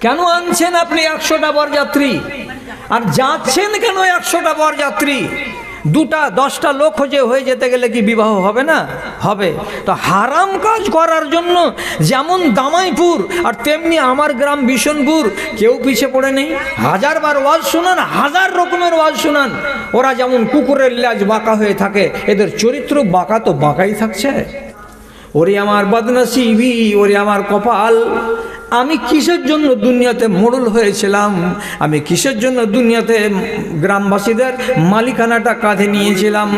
কেন আনছেন আপনি 100টা বরযাত্রী আর যাচ্ছেন কেন 100টা বরযাত্রী? 2টা 10টা লোক হয়ে যেতে গেলে কি বিবাহ হবে না? হবে। তো হারাম কাজ করার জন্য যেমন দামাইপুর আর তেমনি আমার গ্রাম বিশনপুর কেউ পিছে পড়ে নেই। 1000 বার ওয়াজ শুনান, 1000 রকমের ওয়াজ শুনান, ওরা যেমন কুকুরের লেজ বাঁকা হয়ে থাকে, এদের চরিত্র বাঁকা তো বাঁকাই থাকছে। ওরে আমার বদনসিবি, ওরে আমার কপাল, আমি কিসের জন্য দুনিয়াতে মোড়ল হয়েছিলাম? আমি কিসের জন্য দুনিয়াতে গ্রামবাসীদের মালিকানাটা কাঁধে নিয়েছিলাম?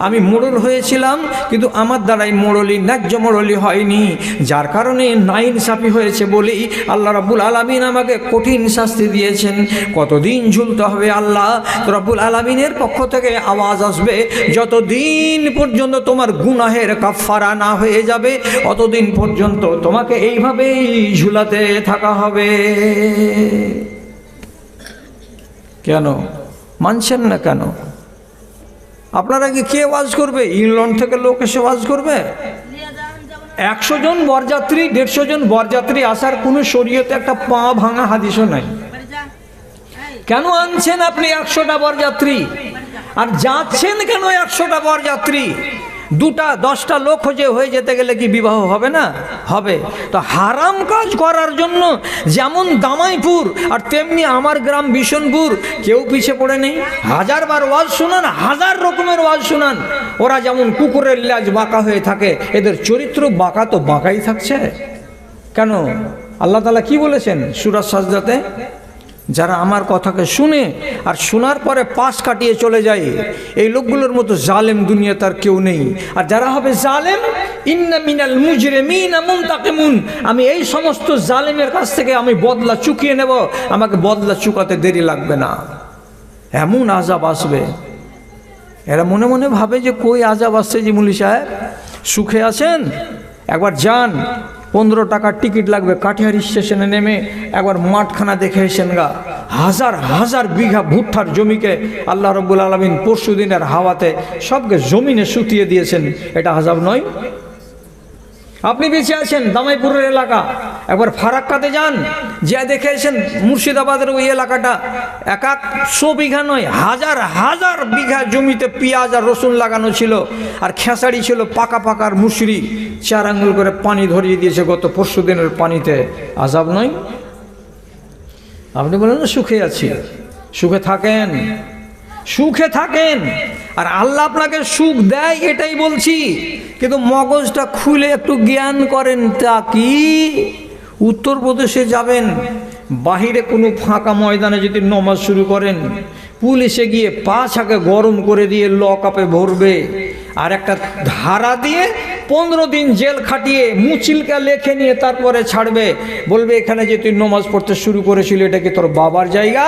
আমি মোড়ল হয়েছিলাম, কিন্তু আমার দ্বারাই মোড়লি ন্যায্য মোড়লি হয়নি, যার কারণে নাইনসাফি হয়েছে বলেই আল্লাহ রাব্বুল আলামিন আমাকে কঠিন শাস্তি দিয়েছেন। কতদিন ঝুলতে হবে আল্লাহ? রাব্বুল আলামিনের পক্ষ থেকে আওয়াজ আসবে, যতদিন পর্যন্ত তোমার গুনাহের কাফারা না হয়ে যাবে অতদিন পর্যন্ত তোমাকে এইভাবেই ঝুলাতে থাকা হবে। কেন মানছেন না? কেন আপনারা কি কে ওয়াজ করবে? ইংল্যান্ড থেকে লোক এসে ওয়াজ করবে? 100 জন বরযাত্রী 150 জন বরযাত্রী আসার কোনো শরীয়তে একটা পা ভাঙা হাদিসও নাই। কেন আনছেন আপনি 100টা বরযাত্রী আর যাচ্ছেন কেন 100টা বরযাত্রী? 2টা 10টা লোক হয়ে যেতে গেলে কি বিবাহ হবে না? হবে। তো হারাম কাজ করার জন্য যেমন দামাইপুর আর তেমনি আমার গ্রাম বিশনপুর কেউ পিছে পড়ে নেই। 1000 বার ওয়াজ শুনান, 1000 রকমের ওয়াজ শুনান, ওরা যেমন কুকুরের লেজ বাঁকা হয়ে থাকে, এদের চরিত্র বাঁকা তো বাঁকাই থাকছে। কেন? আল্লাহ তাআলা কি বলেছেন সূরা সাজদাতে? যারা আমার কথাকে শুনে আর শোনার পরে পাশ কাটিয়ে চলে যায়, এই লোকগুলোর মতো জালেম দুনিয়াতে আর কেউ নেই। আর যারা হবে জালেম, ইন্না মিনাল মুজরিমিনা মুনতাকিমুন, আমি এই সমস্ত জালেমের কাছ থেকে আমি বদলা চুকিয়ে নেব, আমাকে বদলা চুকাতে দেরি লাগবে না। এমন আযাব আসবে, এরা মনে মনে ভাবে যে কই আযাব আসছে যে মুলি সাহেব সুখে আছেন? একবার যান, 15 টাকার টিকিট লাগবে, কাটিহার স্টেশনে নেমে একবার মাঠখানা দেখে এসেন গা। 1000 বিঘা ভুট্টার জমিকে আল্লাহ রাব্বুল আলামিন পরশু দিনের হাওয়াতে সবকে জমিনে শুতিয়ে দিয়েছেন। এটা আযাব নয়? আপনি বেঁচে আছেন দামাইপুরের এলাকা, একবার ফারাক্কাতে যান, যা দেখে এসেন মুর্শিদাবাদের ওই এলাকাটা 100 বিঘা নয়, 1000 বিঘা জমিতে পেঁয়াজ আর রসুন লাগানো ছিল, আর খেসারি ছিল পাকা পাকার মুসরি, 4 আঙ্গুল করে পানি ধরিয়ে দিয়েছে গত পরশু দিনের পানিতে। আযাব নয়? আপনি বলেন না সুখে আছি। সুখে থাকেন, সুখে থাকেন, আর আল্লাহ আপনাকে সুখ দেয় এটাই বলছি, কিন্তু মগজটা খুলে একটু জ্ঞান করেন। তা কি? উত্তরপ্রদেশে যাবেন, বাহিরে কোনো ফাঁকা ময়দানে যদি নমাজ শুরু করেন, পুলিশে গিয়ে পা ছাকে গরম করে দিয়ে লকআপে ভরবে, আর একটা ধারা দিয়ে 15 দিন জেল খাটিয়ে মুচিলকা লেখে নিয়ে তারপরে ছাড়বে, বলবে এখানে যে তুই নমাজ পড়তে শুরু করেছিলি এটা কি তোর বাবার জায়গা?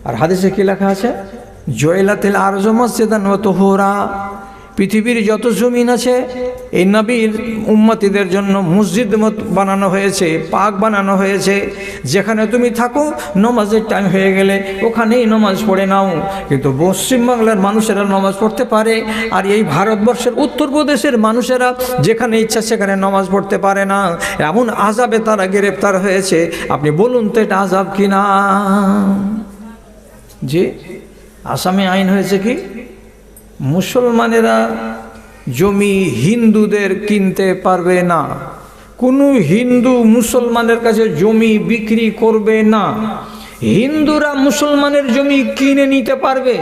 আর হাদিসে কি লেখা আছে? জয়লাতিল আরজু মাসজিদান ওয়া তুহুরা, পৃথিবীর যত জমিন আছে এই নবীর উম্মতিদের জন্য মসজিদ বানানো হয়েছে, পাক বানানো হয়েছে, যেখানে তুমি থাকো নমাজের টাইম হয়ে গেলে ওখানেই নমাজ পড়ে নাও। কিন্তু পশ্চিমবাংলার মানুষেরা নমাজ পড়তে পারে, আর এই ভারতবর্ষের উত্তরপ্রদেশের মানুষেরা যেখানে ইচ্ছা সেখানে নমাজ পড়তে পারে না। এমন আযাবে তারা গ্রেপ্তার হয়েছে। আপনি বলুন তো এটা আযাব কিনা? যে আসামে আইন হয়েছে কি, মুসলমানেরা জমি হিন্দুদের কিনতে পারবে না, কোনো হিন্দু মুসলমানের কাছে জমি বিক্রি করবে না। হিন্দুরা মুসলমানের জমি কিনে নিতে পারবে,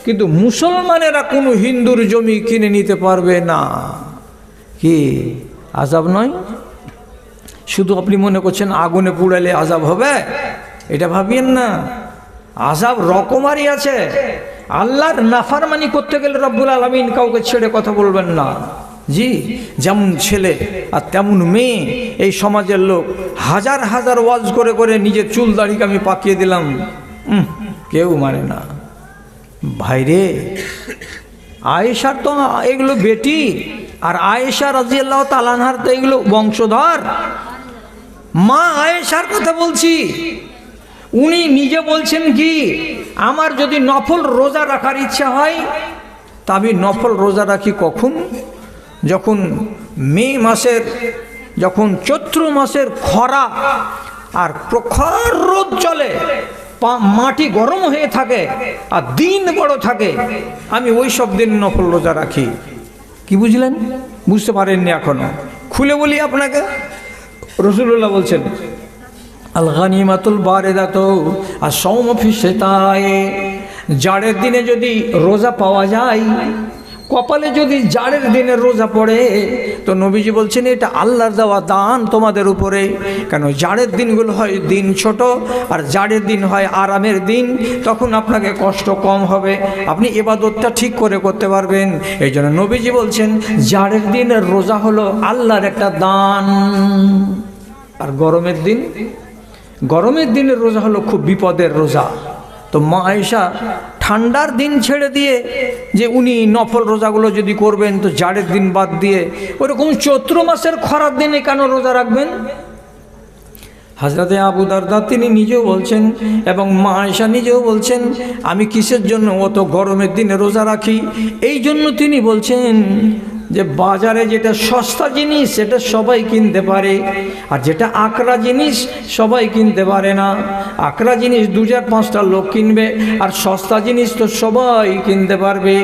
কিন্তু মুসলমানেরা কোনো হিন্দুর জমি কিনে নিতে পারবে না। কি আযাব নয়? শুধু আপনি মনে করছেন আগুনে পুড়ালে আযাব হবে, এটা ভাবিয়েন না। আযাব রকমারই আছে। আল্লাহর নাফরমানি করতে গেলে রব্বুল আলামিন কাউকে ছেড়ে কথা বলবেন না। জি, যেমন ছেলে আর তেমন মেয়ে এই সমাজের লোক 1000 ওয়াজ করে করে নিজের চুল দাড়িকে আমি পাকিয়ে দিলাম, কেউ মানে না। ভাইরে, আয়েশার তো এগুলো বেটি, আর আয়েশা রাদিয়াল্লাহু তাআলা আনহার তো এগুলো বংশধর। মা আয়েশার কথা বলছি, উনি নিজে বলছেন কি, আমার যদি নফল রোজা রাখার ইচ্ছা হয় তা আমি নফল রোজা রাখি কখন? যখন মে মাসের যখন চৈত্র মাসের খরা আর প্রখর রোদ চলে, মাটি গরম হয়ে থাকে আর দিন বড় থাকে, আমি ওই সব দিন নফল রোজা রাখি। কি বুঝলেন? বুঝতে পারেননি এখনো? খুলে বলি আপনাকে। রাসূলুল্লাহ বলছেন, আল গানিমাতুল বারিদাতু আস-সাওম ফি শিতায়ে, জাড়ের দিনে যদি রোজা পাওয়া যায়, কপালে যদি জাড়ের দিনে রোজা পড়ে, তো নবীজি বলছেন এটা আল্লাহর দেওয়া দান তোমাদের উপরে। কেন? জাড়ের দিনগুলো হয় দিন ছোট, আর জাড়ের দিন হয় আরামের দিন, তখন আপনাকে কষ্ট কম হবে, আপনি ইবাদতটা ঠিক করে করতে পারবেন। এই জন্য নবীজি বলছেন জাড়ের দিনের রোজা হলো আল্লাহর একটা দান। আর গরমের দিনের রোজা হলো খুব বিপদের রোজা। তো মা আয়েশা ঠান্ডার দিন ছেড়ে দিয়ে যে উনি নফল রোজাগুলো যদি করবেন, তো জাড়ের দিন বাদ দিয়ে ওরকম চৈত্র মাসের খরার দিনে কেন রোজা রাখবেন? হযরতে আবু দারদা তিনি নিজেও বলছেন এবং মা আয়েশা নিজেও বলছেন, আমি কিসের জন্য অত গরমের দিনে রোজা রাখি? এই জন্য তিনি বলছেন যে বাজারে যেটা সস্তা জিনিস সেটা সবাই কিনতে পারে, আর যেটা আকরা জিনিস সবাই কিনতে পারে না। আকরা জিনিস 2-5টা লোক কিনবে, আর সস্তা জিনিস তো সবাই কিনতে পারবে।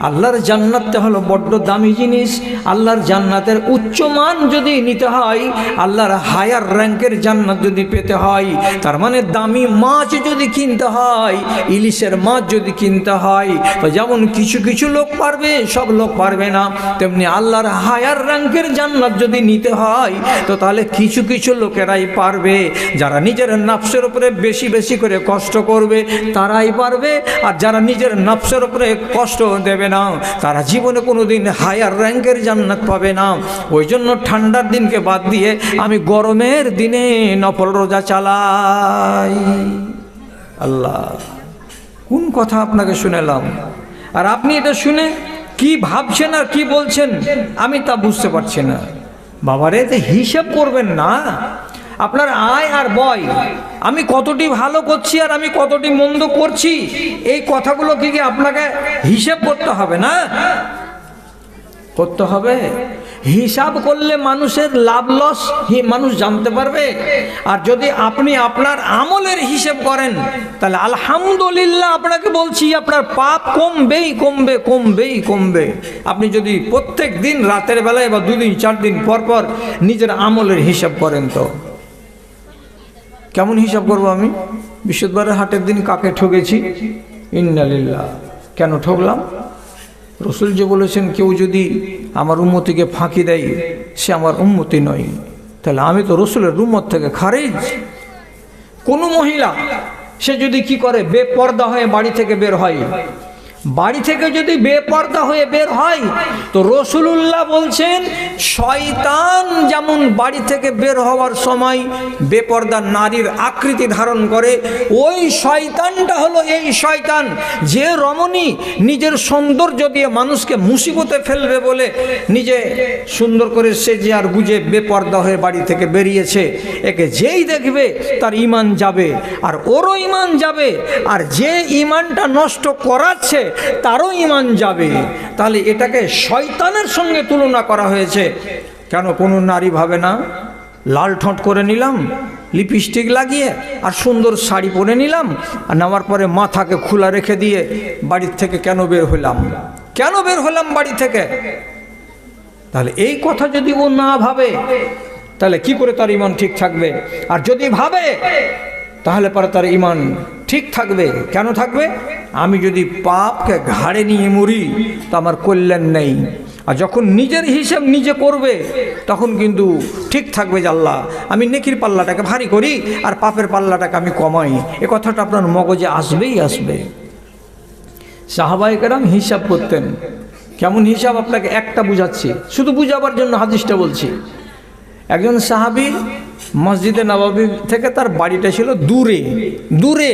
আল্লাহর জান্নাতটা হলো বড্ড দামি জিনিস। আল্লাহর জান্নাতের উচ্চ মান যদি নিতে হয়, আল্লাহর হায়ার র্যাঙ্কের জান্নাত যদি পেতে হয়, তার মানে দামি মাছ যদি কিনতে হয়, ইলিশের মাছ যদি কিনতে হয়, তো যেমন কিছু কিছু লোক পারবে, সব লোক পারবে না, তেমনি আল্লাহর হায়ার র্যাঙ্কের জান্নাত যদি নিতে হয়, তো তাহলে কিছু কিছু লোকেরাই পারবে। যারা নিজের নফসের উপরে বেশি বেশি করে কষ্ট করবে তারাই পারবে, আর যারা নিজের নফসের উপরে কষ্ট দেবে না তারা জীবনে কোনো দিন হায়ার র্যাঙ্কের জান্নাত পাবে না। ওই জন্য ঠান্ডার দিনকে বাদ দিয়ে আমি গরমের দিনে নফল রোজা চালাই। আল্লাহ, কোন কথা আপনাকে শুনেলাম, আর আপনি এটা শুনে কি ভাবছেন আর কি বলছেন আমি তা বুঝতে পারছি না। বাবারে, যে হিসাব করবেন না আপনার আয় আর ব্যয়, আমি কতটি ভালো করছি আর আমি কতটি মন্দ করছি, এই কথাগুলো কি আপনাকে হিসাব করতে হবে না? করতে হবে। হিসাব করলে মানুষের লাভ লস মানুষ জানতে পারবে। আর যদি আপনি আপনার আমলের হিসাব করেন, তাহলে আলহামদুলিল্লাহ আপনাকে বলছি আপনার পাপ কমবেই কমবে কমবেই কমবে। আপনি যদি প্রত্যেক দিন রাতের বেলায় বা 2 দিন 4 দিন পর পর নিজের আমলের হিসাব করেন, তো কেমন হিসাব করবো আমি? বৃহস্পতিবারের হাটের দিন কাকে ঠকেছি, ইন্নালিল্লাহ, কেন ঠকলাম? রসুল যে বলেছেন কেউ যদি আমার উম্মতিকে ফাঁকি দেয় সে আমার উম্মতি নয়, তাহলে আমি তো রসুলের উম্মত থেকে খারিজ। কোনো মহিলা সে যদি কি করে বেপর্দা হয়ে বাড়ি থেকে বের হয়, বাড়ি থেকে যদি বেপর্দা হয়ে বের হয়, তো রাসূলুল্লাহ বলছেন শয়তান যেমন বাড়ি থেকে বের হওয়ার সময় বেপর্দা নারীর আকৃতি ধারণ করে, ওই শয়তানটা হলো এই শয়তান যে রমণী নিজের সৌন্দর্য দিয়ে মানুষকে মুসিবতে ফেলবে বলে নিজে সুন্দর করে সেজে আর গুজে বেপর্দা হয়ে বাড়ি থেকে বেরিয়েছে। একে যেই দেখবে তার ঈমান যাবে, আর ওরও ঈমান যাবে, আর যে ঈমানটা নষ্ট করাচ্ছে তারও ঈমান যাবে। তাহলে এটাকে শয়তানের সঙ্গে তুলনা করা হয়েছে। কেন কোনো নারী ভাবে না লাল ঠোঁট করে নিলাম, লিপস্টিক লাগিয়ে আর সুন্দর শাড়ি পরে নিলাম, আর নামার পরে মাথাকে খোলা রেখে দিয়ে বাড়ির থেকে কেন বের হলাম, কেন বের হলাম বাড়ি থেকে? তাহলে এই কথা যদি ও না ভাবে তাহলে কি করে তার ঈমান ঠিক থাকবে? আর যদি ভাবে তাহলে পরে তার ঈমান ঠিক থাকবে। কেন থাকবে? আমি যদি পাপকে ঘাড়ে নিয়ে মরি তো আমার কল্যাণ নেই। আর যখন নিজের হিসাব নিজে করবে তখন কিন্তু ঠিক থাকবে যে আল্লাহ আমি নেকির পাল্লাটাকে ভারী করি আর পাপের পাল্লাটাকে আমি কমাই। এ কথাটা আপনার মগজে আসবেই আসবে। সাহাবায়ে কেরাম হিসাব করতেন। কেমন হিসাব আপনাকে একটা বুঝাচ্ছি, শুধু বুঝাবার জন্য হাদিসটা বলছি। একজন সাহাবী মসজিদে নববী থেকে তার বাড়িটা ছিল দূরে দূরে,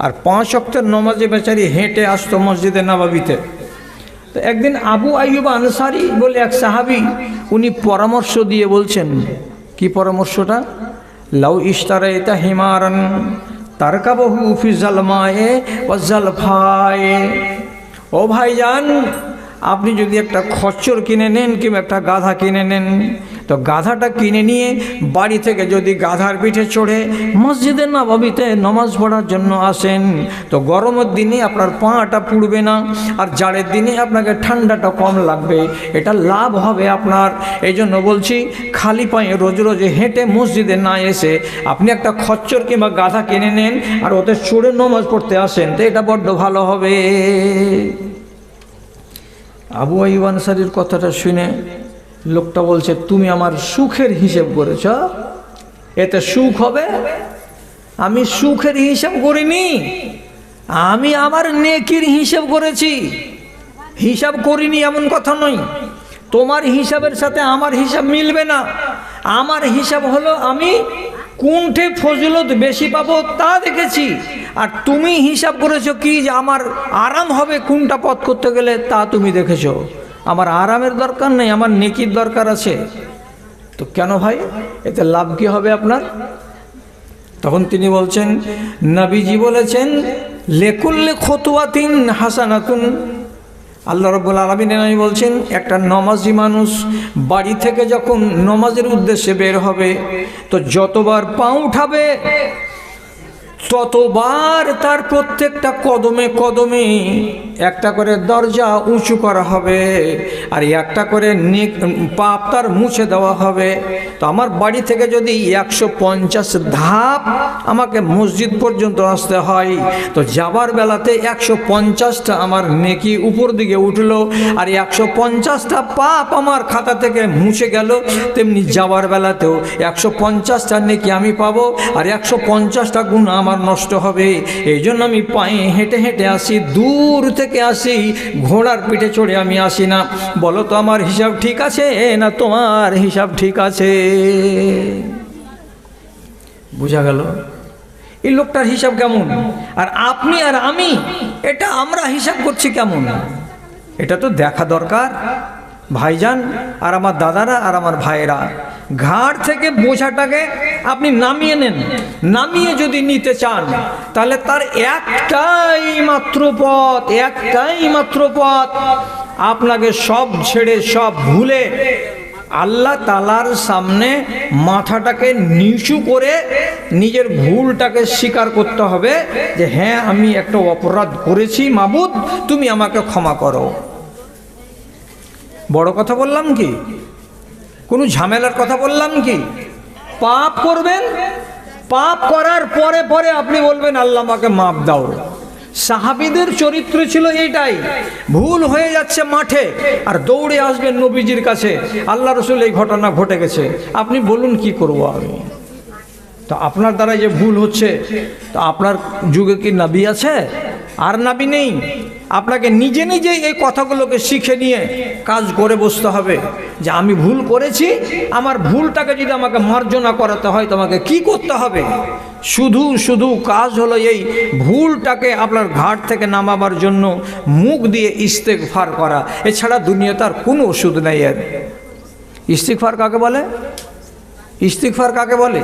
আর 5 ওয়াক্তের নামাজে বেচারি হেঁটে আসতো মসজিদে নববীতে। তো একদিন আবু আইয়ুব আনসারী বলে এক সাহাবী, উনি পরামর্শ দিয়ে বলছেন, কি পরামর্শটা? লাউ ইশতারাইতা হিমারান তারকাবহু ফি জালমায়ে ওয়া জালফায়ে। ও ভাইজান, আপনি যদি একটা খচ্চর কিনে নেন কিংবা একটা গাধা কিনে নেন, তো গাধাটা কিনে নিয়ে বাড়ি থেকে যদি গাধার পিঠে চড়ে মসজিদে নববীতে নামাজ পড়ার জন্য আসেন, তো গরমের দিনে আপনার পাটা পুড়বে না, আর জাড়ের দিনে আপনাকে ঠান্ডাটা কম লাগবে, এটা লাভ হবে আপনার। এই জন্য বলছি, খালি পায়ে রোজ রোজ হেঁটে মসজিদে না এসে আপনি একটা খচ্চর কিংবা গাধা কিনে নেন আর ওতে চড়ে নামাজ পড়তে আসেন, তো এটা বড্ড ভালো হবে। আবু আইয়ুব আনসারীর কথাটা শুনে লোকটা বলছে, তুমি আমার সুখের হিসেব করেছ, এতে সুখ হবে? আমি সুখের হিসাব করিনি, আমি আমার নেকির হিসাব করেছি। হিসাব করিনি এমন কথা নয়, তোমার হিসাবের সাথে আমার হিসাব মিলবে না। আমার হিসাব হলো আমি কোনটে ফজিলত বেশি পাবো তা দেখেছি, আর তুমি হিসাব করেছো কি যে আমার আরাম হবে কোনটা পথ করতে গেলে, তা তুমি দেখেছো। আমার আরামের দরকার নেই, আমার নেকির দরকার আছে। তো কেন ভাই, এতে লাভ কি হবে আপনার? তখন তিনি বলছেন, নবীজি বলেছেন, লেকুল্লে খতুয়াতিন হাসানাতুন। আল্লাহ রাব্বুল আলামিন বলছেন, একটা নমাজি মানুষ বাড়ি থেকে যখন নমাজের উদ্দেশ্যে বের হবে, তো যতবার পা উঠাবে ততবার তার প্রত্যেকটা কদমে কদমে একটা করে দরজা উঁচু করা হবে, আর একটা করে পাপ তার মুছে দেওয়া হবে। তো আমার বাড়ি থেকে যদি 150 ধাপ আমাকে মসজিদ পর্যন্ত আসতে হয়, তো যাবার বেলাতে 150টা আমার নেকি উপর দিকে উঠলো, আর 150টা পাপ আমার খাতা থেকে মুছে গেল। তেমনি যাবার বেলাতেও 150টা নেকি আমি পাবো, আর 150টা গুনাহ আমার নষ্ট হবে। এই জন্য আমি পায়ে হেঁটে হেঁটে আসি, দূর থেকে আসি, ঘোড়ার পিঠে চড়ে আমি আসি না। বলো তো আমার হিসাব ঠিক আছে না তোমার হিসাব ঠিক আছে? বুঝা গেল এই লোকটার হিসাব কেমন, আর আপনি আর আমি এটা আমরা হিসাব করছি কেমন, এটা তো দেখা দরকার। ভাইজান আর আমার দাদারা আর আমার ভাইয়েরা, ঘাট থেকে বোঝাটাকে আপনি নামিয়ে নেন। নামিয়ে যদি নিতে চান, তাহলে তার একটাই মাত্র পথ, আপনাকে সব ছেড়ে সব ভুলে আল্লাহ তাআলার সামনে মাথাটাকে নিচু করে নিজের ভুলটাকে স্বীকার করতে হবে যে হ্যাঁ, আমি একটা অপরাধ করেছি, মাবুদ তুমি আমাকে ক্ষমা করো। বড় কথা বললাম কি? কোনো ঝামেলার কথা বললাম কি? পাপ করবেন, পাপ করার পরে পরে আপনি বলবেন আল্লাহ আমাকে মাফ দাও। সাহাবীদের চরিত্র ছিল এইটাই, ভুল হয়ে যাচ্ছে মাঠে আর দৌড়ে আসবেন নবীজির কাছে, আল্লাহ রাসূল এই ঘটনা ঘটে গেছে, আপনি বলুন কি করব আমি? তো আপনার দ্বারা যে ভুল হচ্ছে, তো আপনার যুগে কি নবী আছে? আর নবী নেই। আপনাকে নিজে নিজে এই কথাগুলোকে শিখে নিয়ে কাজ করে বসতে হবে যে আমি ভুল করেছি, আমার ভুলটাকে যদি আমাকে মার্জনা করাতে হয় তোমাকে কি করতে হবে? শুধু কাজ হলো এই ভুলটাকে আপনার ঘাট থেকে নামাবার জন্য মুখ দিয়ে ইস্তেগফার করা, এছাড়া দুনিয়াতে আর কোনো ওষুধ নেই এর। ইস্তেগফার কাকে বলে? ইস্তেগফার কাকে বলে?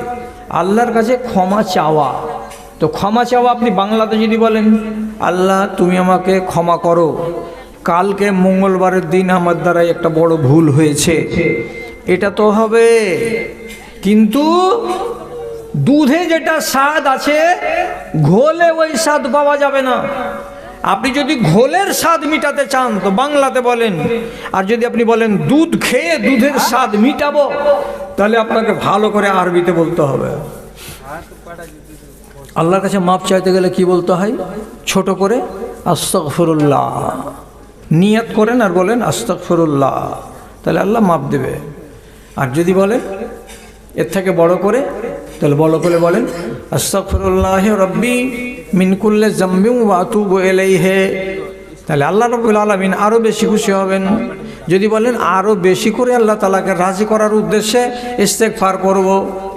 আল্লাহর কাছে ক্ষমা চাওয়া। তো ক্ষমা চাওয়া আপনি বাংলাতে যদি বলেন, আল্লাহ তুমি আমাকে ক্ষমা করো, কালকে মঙ্গলবারের দিন আমার দ্বারা একটা বড় ভুল হয়েছে, এটা তো হবে। কিন্তু দুধে যেটা স্বাদ আছে, ঘোলে ওই স্বাদ পাওয়া যাবে না। আপনি যদি ঘোলের স্বাদ মিটাতে চান তো বাংলাতে বলেন, আর যদি আপনি বলেন দুধ খেয়ে দুধের স্বাদ মিটাবো, তাহলে আপনাকে ভালো করে আরবিতে বলতে হবে। আল্লাহর কাছে মাপ চাইতে গেলে কি বলতে হয়? ছোট করে আস্তাগফিরুল্লাহ নিয়ত করেন আর বলেন আস্তাগফিরুল্লাহ, তাহলে আল্লাহ মাপ দেবে। আর যদি বলেন এর থেকে বড় করে, তাহলে বড় করে বলেন আস্তাগফিরুল্লাহ রব্বি মিন কুল্লি যামবিন ওয়া আতুবু ইলাইহি, তাহলে আল্লাহ রাব্বুল আলামিন আরও বেশি খুশি হবেন। যদি বলেন আরও বেশি করে আল্লাহ তাআলাকে রাজি করার উদ্দেশ্যে ইস্তেগফার করব,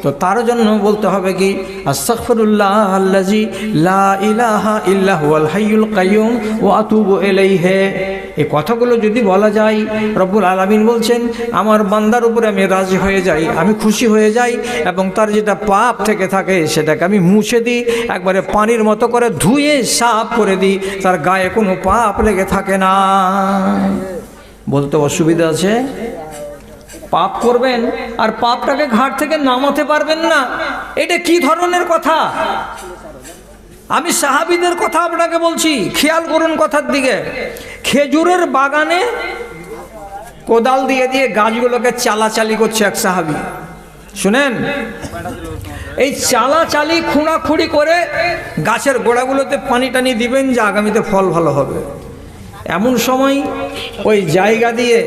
তো তার জন্য বলতে হবে কি আস্তাগফিরুল্লাহ আল্লাযী লা ইলাহা ইল্লা হুয়াল হাইয়ুল কাইয়ুম ওয়া আতুবু ইলাইহি। এই কথাগুলো যদি বলা যায়, রব্বুল আলামিন বলছেন আমার বান্দার উপরে আমি রাজি হয়ে যাই, আমি খুশি হয়ে যাই, এবং তার যেটা পাপ থেকে থাকে সেটাকে আমি মুছে দিই, একবারে পানির মতো করে ধুয়ে সাফ করে দিই, তার গায়ে কোনো পাপ লেগে থাকে না। বলতে অসুবিধা আছে? পাপ করবেন আর পাপটাকে ঘাট থেকে নামাতে পারবেন না, এটা কি ধরনের কথা? আমি সাহাবীদের কথা আপনাকে বলছি, খেয়াল করুন কথার দিকে। খেজুরের বাগানে কোদাল দিয়ে দিয়ে গাছগুলোকে চালাচালি করছে এক সাহাবী, শুনেন। এই চালাচালি খুঁড়াখুড়ি করে গাছের গোড়াগুলোতে পানি টানি দিবেন যে আগামীতে ফল ভালো হবে। এমন সময় ওই জায়গা দিয়ে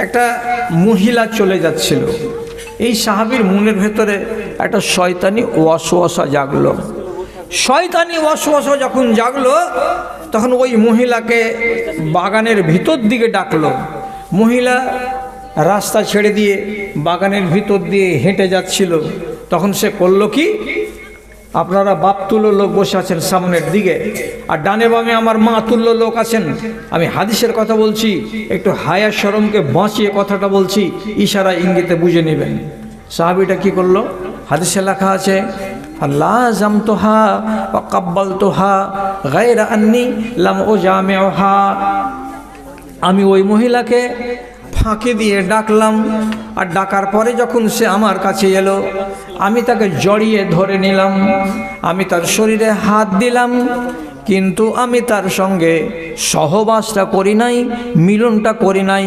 একটা মহিলা চলে যাচ্ছিল। এই সাহাবীর মনের ভেতরে একটা শয়তানি ওয়াসওয়াসা জাগলো। শয়তানি ওয়াসওয়াসা যখন জাগলো, তখন ওই মহিলাকে বাগানের ভিতর দিকে ডাকলো। মহিলা রাস্তা ছেড়ে দিয়ে বাগানের ভিতর দিয়ে হেঁটে যাচ্ছিল। তখন সে করলো কি, আপনারা বাপ তুল্য লোক বসে আছেন সামনের দিকে, আর ডানে বামে আমার মা তুল্য লোক আছেন। আমি হাদিসের কথা বলছি, একটু হায়া শরমকে বাঁচিয়ে কথাটা বলছি, ইশারা ইঙ্গিতে বুঝে নেবেন। সাহাবীটা কি করলো, হাদিসে লেখা আছে, আল্লাহ জামতোহা ওয়া কাব্বালতোহা গায়রা আন্নি লাম উজামিউহা। আমি ওই মহিলাকে ফাঁকি দিয়ে ডাকলাম, আর ডাকার পরে যখন সে আমার কাছে এলো, আমি তাকে জড়িয়ে ধরে নিলাম, আমি তার শরীরে হাত দিলাম, কিন্তু আমি তার সঙ্গে সহবাসটা করি নাই, মিলনটা করি নাই।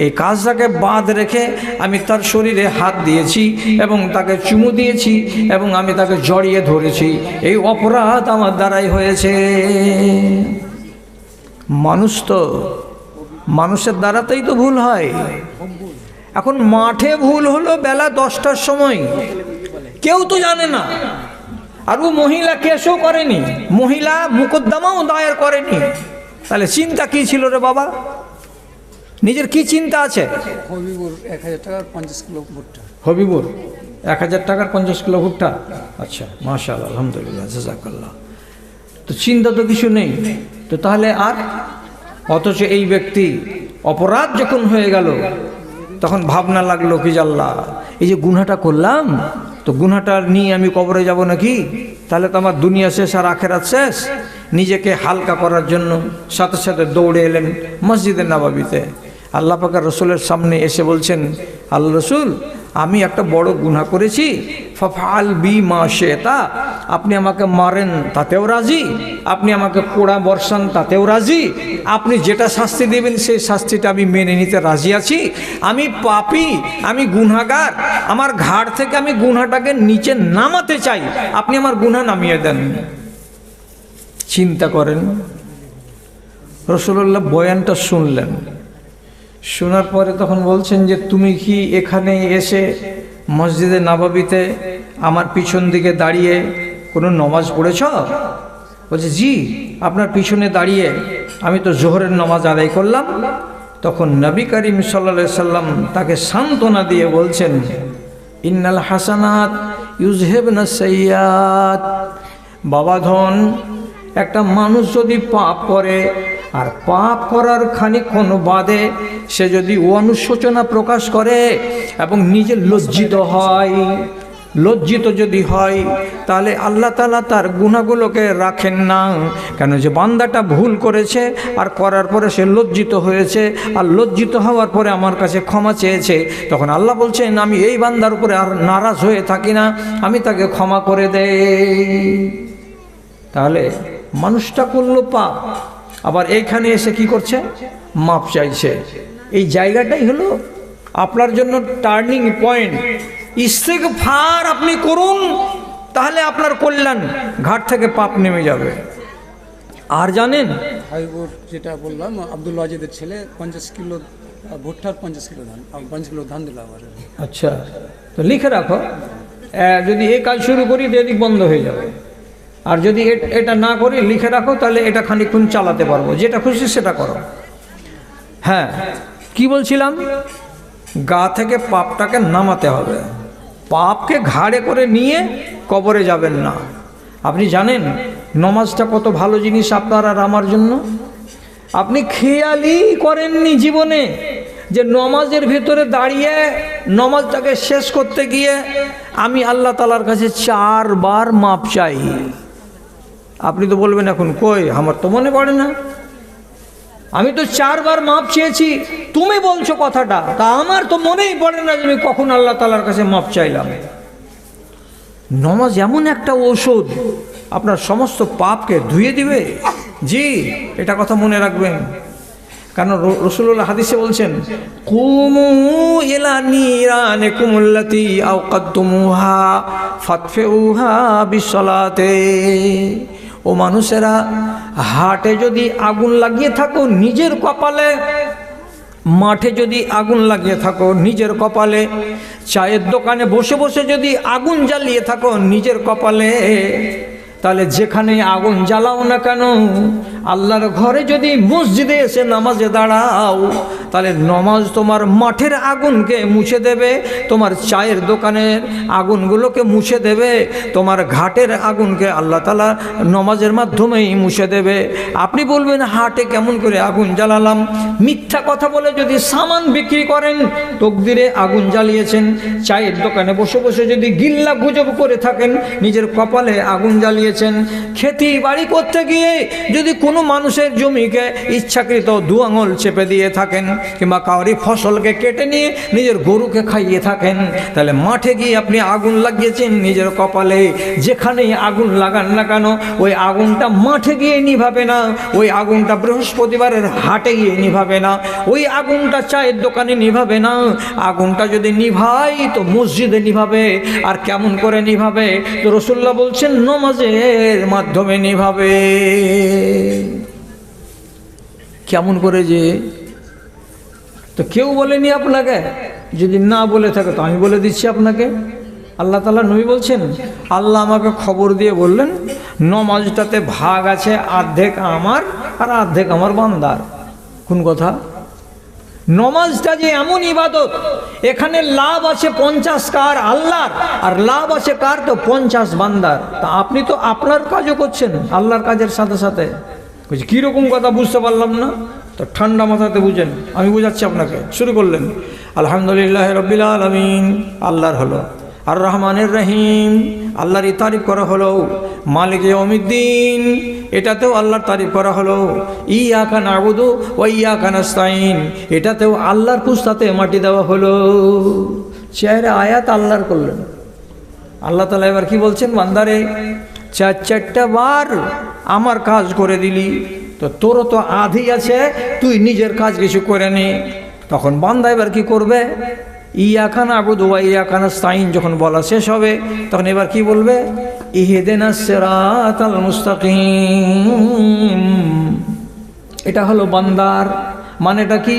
এই কাজটাকে বাদ রেখে আমি তার শরীরে হাত দিয়েছি এবং তাকে চুমু দিয়েছি এবং আমি তাকে জড়িয়ে ধরেছি। এই অপরাধ আমার দ্বারাই হয়েছে। মানুষ তো, মানুষের দ্বারাতেই তো ভুল হয়। এখন মাঠে ভুল হলো বেলা 10টার সময়, কেউ তো জানে না। আর ও মহিলা কেসও করেনি, মহিলা মোকদ্দমাও দায়ের করেনি। তাহলে চিন্তা কি ছিল রে বাবা? নিজের কি চিন্তা আছে? হবিবুর 1000 টাকার 50 কিলো ভুট্টা। হবিবুর 1000 টাকার 50 কিলো ভুট্টা। আচ্ছা, মাশাআল্লাহ, আলহামদুলিল্লাহ, জাযাকাল্লাহ। তো চিন্তা তো কিছু নেই তো, তাহলে আর? অথচ এই ব্যক্তি অপরাধ যখন হয়ে গেল, তখন ভাবনা লাগলো কি, আল্লাহ এই যে গুনাহটা করলাম, তো গুনাহটা নিয়ে আমি কবরে যাব নাকি? তাহলে তো আমার দুনিয়া শেষ আর আখেরাত শেষ। নিজেকে হালকা করার জন্য সাথে সাথে দৌড়ে এলেন মসজিদে নববীতে। আল্লাহ পাকের রসুলের সামনে এসে বলছেন, আল্লাহ রসুল, আমি একটা বড় গুনাহ করেছি, ফাফআল বি মা শিতা। আপনি আমাকে মারেন তাতেও রাজি, আপনি আমাকে পোড়া বর্ষান তাতেও রাজি, আপনি যেটা শাস্তি দেবেন সেই শাস্তিটা আমি মেনে নিতে রাজি আছি। আমি পাপী, আমি গুনাহগার, আমার ঘাড় থেকে আমি গুনাহটাকে নিচে নামাতে চাই, আপনি আমার গুনাহ নামিয়ে দেন। চিন্তা করেন, রাসূলুল্লাহ বয়ানটা শুনলেন, শোনার পরে তখন বলছেন যে, তুমি কি এখানে এসে মসজিদে নববীতে আমার পিছন দিকে দাঁড়িয়ে কোনো নামাজ পড়েছ? বলছে, জি, আপনার পিছনে দাঁড়িয়ে আমি তো জোহরের নামাজ আদায় করলাম। তখন নবী করিম সাল্লাল্লাহু আলাইহি সাল্লাম তাকে সান্ত্বনা দিয়ে বলছেন, ইন্নাল হাসানাত ইউযহিবনাস সাইয়্যাত। বাবা ধন, একটা মানুষ যদি পাপ করে আর পাপ করার খানিকক্ষণ বাদে সে যদি অনুশোচনা প্রকাশ করে এবং নিজে লজ্জিত হয়, লজ্জিত যদি হয়, তাহলে আল্লাহ তাআলা তার গুনাহগুলোকে রাখেন না। কেন যে বান্দাটা ভুল করেছে আর করার পরে সে লজ্জিত হয়েছে, আর লজ্জিত হওয়ার পরে আমার কাছে ক্ষমা চেয়েছে, তখন আল্লাহ বলছেন, আমি এই বান্দার উপরে আর নারাজ হয়ে থাকি না, আমি তাকে ক্ষমা করে দেই। তাহলে মানুষটা করলো পাপ, আবার এইখানে এসে কি করছে? মাপ চাইছে। এই জায়গাটাই হলো আপনার জন্য টার্নিং পয়েন্ট। ইস্তেগফার আপনি করুন, তাহলে আপনার কল্যাণ, ঘাট থেকে পাপ নেমে যাবে। আর জানেন, হাবিবুর যেটা বললাম, আব্দুল ওয়াজিদের ছেলে 50 কিলো ভুট্টার 50 কিলো ধান, 5 কিলো ধান দিল আবার। আচ্ছা, তো লিখে রাখো, যদি এই কাজ শুরু করি তো এদিক বন্ধ হয়ে যাবে, আর যদি এটা না করি লিখে রাখো, তাহলে এটা খানিকক্ষণ চালাতে পারবো, যেটা খুশি সেটা করো। হ্যাঁ, কি বলছিলাম? গা থেকে পাপটাকে নামাতে হবে, পাপকে ঘাড়ে করে নিয়ে কবরে যাবেন না। আপনি জানেন নমাজটা কত ভালো জিনিস আপনার আর আমার জন্য? আপনি খেয়ালই করেননি জীবনে যে নমাজের ভেতরে দাঁড়িয়ে নমাজটাকে শেষ করতে গিয়ে আমি আল্লাহ তাআলার কাছে 4 বার মাপ চাই। আপনি তো বলবেন এখন কই, আমার তো মনে পড়ে না। আমি তো 4 বার মাপ চেয়েছি, তুমি বলছো কথাটা, তা আমার তো মনেই পড়ে না যে আমি কখন আল্লাহ তাআলার কাছে মাপ চাইলাম। নমাজ এমন একটা ঔষধ, আপনার সমস্ত পাপকে ধুয়ে দিবে। জি, এটা কথা মনে রাখবেন। কারণ রাসূলুল্লাহ হাদিসে বলছেন, কুমু ইলা নিরানিকুমুল্লাতী আওকাদতুমুহা ফাতফিউহা বিসসালাতে। ও মানুষেরা, হাটে যদি আগুন লাগিয়ে থাকো নিজের কপালে, মাঠে যদি আগুন লাগিয়ে থাকো নিজের কপালে, চায়ের দোকানে বসে বসে যদি আগুন জ্বালিয়ে থাকো নিজের কপালে, তাহলে যেখানে আগুন জ্বালাও না কেন, আল্লাহর ঘরে যদি মসজিদে এসে নামাজে দাঁড়াও, তাহলে নমাজ তোমার মাঠের আগুনকে মুছে দেবে, তোমার চায়ের দোকানের আগুনগুলোকে মুছে দেবে, তোমার ঘাটের আগুনকে আল্লাহ তাআলা নমাজের মাধ্যমেই মুছে দেবে। আপনি বলবেন হাটে কেমন করে আগুন জ্বালালাম? মিথ্যা কথা বলে যদি সামান বিক্রি করেন, তকদিরে আগুন জ্বালিয়েছেন। চায়ের দোকানে বসে বসে যদি গিল্লা গুজব করে থাকেন, নিজের কপালে আগুন জ্বালিয়েছেন। খেতি বাড়ি করতে গিয়ে যদি কোনো মানুষের জমিকে ইচ্ছাকৃত 2 আঙুল চেপে দিয়ে থাকেন, কিংবা কাউরি ফসলকে কেটে নিয়ে নিজের গরুকে খাইয়ে থাকেন, তাহলে মাঠে গিয়ে আপনি আগুন লাগিয়েছেন নিজের কপালে। যেখানেই আগুন লাগান না কেন, ওই আগুনটা মাঠে গিয়ে নিভাবে না, ওই আগুনটা বৃহস্পতিবারের হাটে গিয়ে নিভাবে না, ওই আগুনটা চায়ের দোকানে নিভাবে না। আগুনটা যদি নিভাই তো মসজিদে নিভাবে। আর কেমন করে নিভাবে? তো রাসূলুল্লাহ বলছেন নমাজের মাধ্যমে নিভাবে। কেমন করে যে? তো কেউ বলেনি আপনাকে? যদি না বলে থাকে তো আমি বলে দিচ্ছি আপনাকে। আল্লাহ তাআলা নবী বলছেন, আল্লাহ আমাকে খবর দিয়ে বললেন নমাজটাতে ভাগ আছে, অর্ধেক আমার আর অর্ধেক আমার বান্দার। কোন কথা? নমাজটা যে এমন ইবাদত, এখানে লাভ আছে 50 কার আল্লাহর, আর লাভ আছে কার? তো 50 বান্দার। তা আপনি তো আপনার কাজও করছেন আল্লাহর কাজের সাথে সাথে। কীরকম কথা বুঝতে পারলাম না, তো ঠান্ডা মাথাতে বুঝেন, আমি বুঝাচ্ছি আপনাকে। শুরু করলেন আলহামদুলিল্লাহ রাব্বিল আলামিন, আল্লাহর হলো। আর রহমানের রহিম, আল্লাহরই তারিফ করা হলো। মালিক ইয়াউমিদ্দিন, এটাতেও আল্লাহর তারিফ করা হলো। ইয়াকা নাবুদু ওয়া ইয়াকা নাস্তাইন, এটাতেও আল্লাহর কুস্তাতে মাটি দেওয়া হলো। চেহারা আয়াত আল্লাহর করলেন। আল্লাহ তাআলা এবার কি বলছেন? বান্দারে, 4 বার আমার কাজ করে দিলি, তো তোরও তো আধি আছে, তুই নিজের কাজ কিছু করে নে। তখন বান্দা এবার কি করবে? ইয়াকা নাবুদু ওয়া ইয়াকা নাস্তাইন যখন বলা শেষ হবে, তখন এবার কি বলবে? ইহদিনাস সিরাতাল মুস্তাকিম। এটা হলো বান্দার মানেটা কি?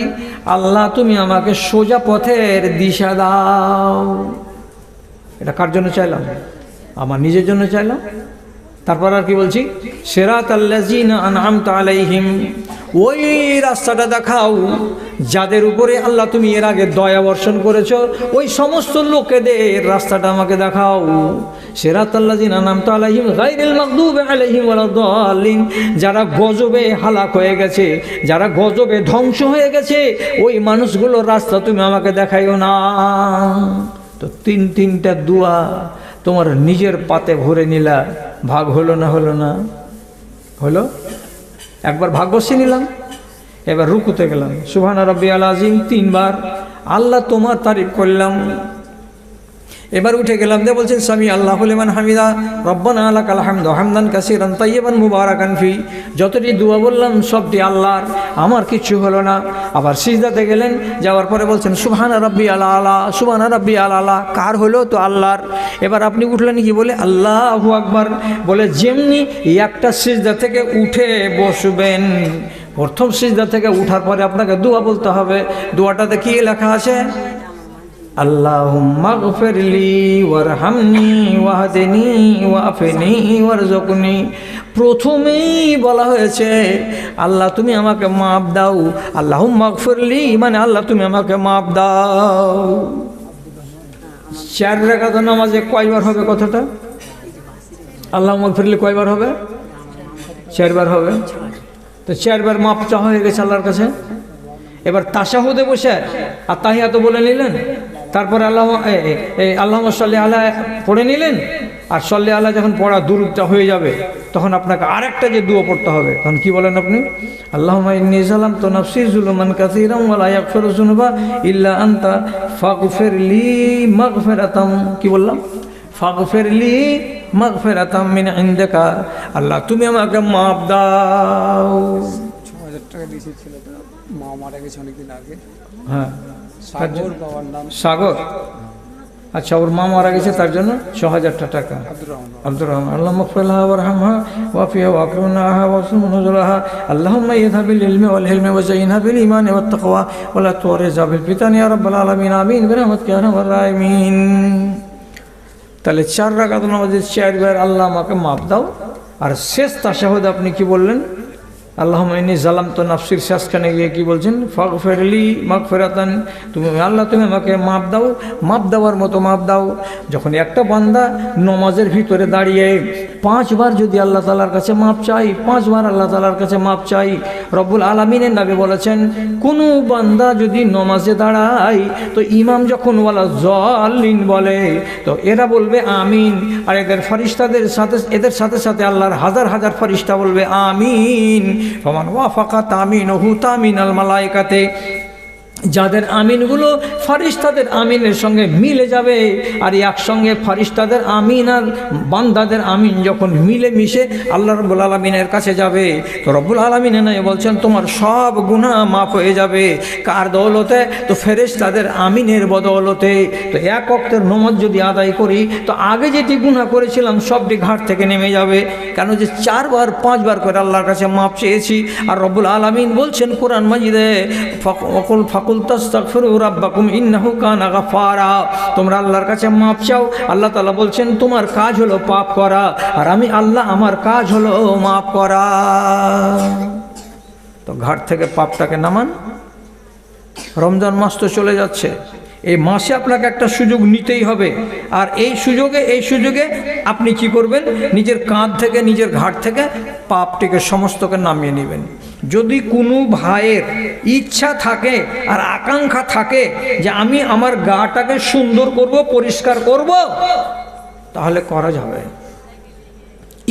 আল্লাহ তুমি আমাকে সোজা পথের দিশা দাও। এটা কার জন্য চাইলাম? আমার নিজের জন্য চাইলাম। তারপর আর কি বলছি? সিরাতাল্লাযিনা আনআমতা আলাইহিম, ওই রাস্তাটা দেখাও যাদের উপরে আল্লাহ তুমি এর আগে দয়া বর্ষণ করেছো, ওই সমস্ত লোকেদের রাস্তাটা আমাকে দেখাও। সিরাতাল্লাযিনা আনআমতা আলাইহিম গায়রিল মাগদুবি আলাইহিম ওয়ালাদ-দাল্লিন, যারা গজবে হালাক হয়ে গেছে, যারা গজবে ধ্বংস হয়ে গেছে, ওই মানুষগুলোর রাস্তা তুমি আমাকে দেখাইও না। তো 3টা দোয়া তোমার নিজের পাতে ভরে নিলা, ভাগ হলো না? হলো না? হলো। একবার ভাগ বসিয়ে নিলাম, এবার রুকুতে গেলাম, সুবহান রাব্বিয়াল আযীম 3 বার, আল্লাহ তোমার তারিফ করলাম। এবার উঠে গেলাম, দিয়ে বলছেন সামি আল্লাহু লিমান হামিদা রব্বানা লাকাল হামদু হামদান কাসীরান তাইয়িবান মুবারাকান ফি। যতটি দোয়া বললাম সবটি আল্লাহর, আমার কিছু হলো না। আবার সিজদাতে গেলেন, যাওয়ার পরে বলছেন সুবহানা রাব্বিয়াল আলা, সুবহানা রাব্বিয়াল আলা, কার হলো? তো আল্লাহর। এবার আপনি উঠলেন কি বলে? আল্লাহু আকবার বলে। যেমনি একটা সিজদা থেকে উঠে বসবেন, প্রথম সিজদা থেকে উঠার পরে আপনাকে দোয়া বলতে হবে। দোয়াটাতে কি লেখা আছে? আল্লাহুম্মা গফিরলি ওয়ারহামনি ওয়াহদিনি ওয়াফিনি ওয়ারযুকনি। প্রথমেই বলা হয়েছে আল্লাহ তুমি আমাকে মাফ দাও। আল্লাহুম্মা গফিরলি মানে আল্লাহ তুমি আমাকে মাফ দাও। 4 রাকাত নামাজে কয়বার হবে কথাটা? আল্লাহুম্মা গফিরলি কয়বার হবে? 4 বার হবে। তো 4 বার মাফ চাওয়া হয়ে গেছে আল্লাহর কাছে। এবার তাশাহুদে বসে আর তাহিয়াত বলে নিলেন, তারপরে আল্লাহুম্মা সাল্লি আলা পড়ে নিলেন, আর সাল্লি আলা যখন পড়া দুরূদটা হয়ে যাবে তখন আপনাকে আরেকটা যে দুয়া পড়তে হবে, তখন কি বলেন আপনি? আল্লাহুম্মা ইন্নী যালামতু নাফসি যুলমান কাসীরান ওয়া লা ইয়াগফিরু যুনুবা ইল্লা আনতা ফাগফিরলি মাগফিরাতাম, কি বললাম? ফাগফিরলি মাগফিরাতাম মিন ইনদিকা, আল্লাহ তুমি আমাকে মাফ দাও। 6,000 টাকা দিয়েছে ছেলেটা, মা মারা গেছে অনেকদিন আগে। হ্যাঁ, সাগর বাবার নাম সাগর। আচ্ছা, ওর মা মারা গেছে, তার জন্য 6,000 টাকা। আব্দুর রহমান। আব্দুর রহমান। আল্লাহ মাগফিরলাহা ওয়ারহামহা ওয়াফিহা ওয়াকরিমনাহা ওয়াসিম নুজুলাহা আল্লাহুম্মা ইযহা বিল ইলমি ওয়াল হিলমি ওয়াযায়িনহা বিল ঈমানি ওয়াত তাকওয়া ওয়া লা তুরিজা বিল ফিতানি ইয়া রাব্বাল আলামিন আমিন বিরহমাতিকা ইয়া আরহামার রাহিমিন। তাহলে 4 রাকাত নামাজে 4 বার আল্লাহ আমাকে মাফ দাও। আর শেষ তাশাহুদ আপনি কি বললেন? আল্লাহুম্মা ইন্নী যালামতু নাফসির শেষখানে গিয়ে কি বলছেন? ফাগফিরলি মাগফিরাতান, তুমি আল্লাহ তুমি আমাকে মাফ দাও, মাফ দেওয়ার মতো মাফ দাও। যখন একটা বান্দা নমাজের ভিতরে দাঁড়িয়ে 5 বার যদি আল্লাহ তাআলার কাছে মাফ চাই, 5 বার আল্লাহ তাআলার কাছে মাফ চাই, রব্বুল আলামিনের নবী বলেছেন কোনো বান্দা যদি নমাজে দাঁড়ায় তো ইমাম যখন ওয়ালা জাল্লিন বলে তো এরা বলবে আমিন, আর এদের সাথে সাথে আল্লাহর হাজার হাজার ফেরেশতা বলবে আমিন। ফামান ওয়াফাকা তামিনুহু তামিনাল মালায়েকাতে, যাদের আমিনগুলো ফারিস্তাদের আমিনের সঙ্গে মিলে যাবে, আর একসঙ্গে ফারিস্তাদের আমিন আর বান্দাদের আমিন যখন মিলে মিশে আল্লাহ রব্বুল আলামিনের কাছে যাবে তো রব্বুল আলামিন নাই বলছেন তোমার সব গুনাহ মাফ হয়ে যাবে। কার দৌলতে? তো ফেরেশতাদের আমিনের বদৌলতে। তো এক ওয়াক্তের নামাজ যদি আদায় করি তো আগে যেটি গুনাহ করেছিলাম সবটি ঘাট থেকে নেমে যাবে। কেন যে 4 বার 5 বার করে আল্লাহর কাছে মাফ চেয়েছি। আর রব্বুল আলামিন বলছেন কোরআন মাজিদে ফাকুল তাস্তাগফিরু রাব্বাকুম ইন্নাহু কানা গাফারা, তোমরা আল্লাহর কাছে মাপ চাও। আল্লাহ তাআলা বলছেন তোমার কাজ হলো পাপ করা, আর আমি আল্লাহ আমার কাজ হলো মাপ করা। তো ঘাট থেকে পাপটাকে নামান। রমজান মাস তো চলে যাচ্ছে, এই মাসে আপনাকে একটা সুযোগ নিতেই হবে। আর এই সুযোগে আপনি কি করবেন? নিজের কাঁধ থেকে নিজের ঘাট থেকে পাপটিকে সমস্তকে নামিয়ে নেবেন। যদি কোনো ভাইয়ের ইচ্ছা থাকে আর আকাঙ্ক্ষা থাকে যে আমি আমার গাটাকে সুন্দর করব, পরিষ্কার করব, তাহলে করা যাবে,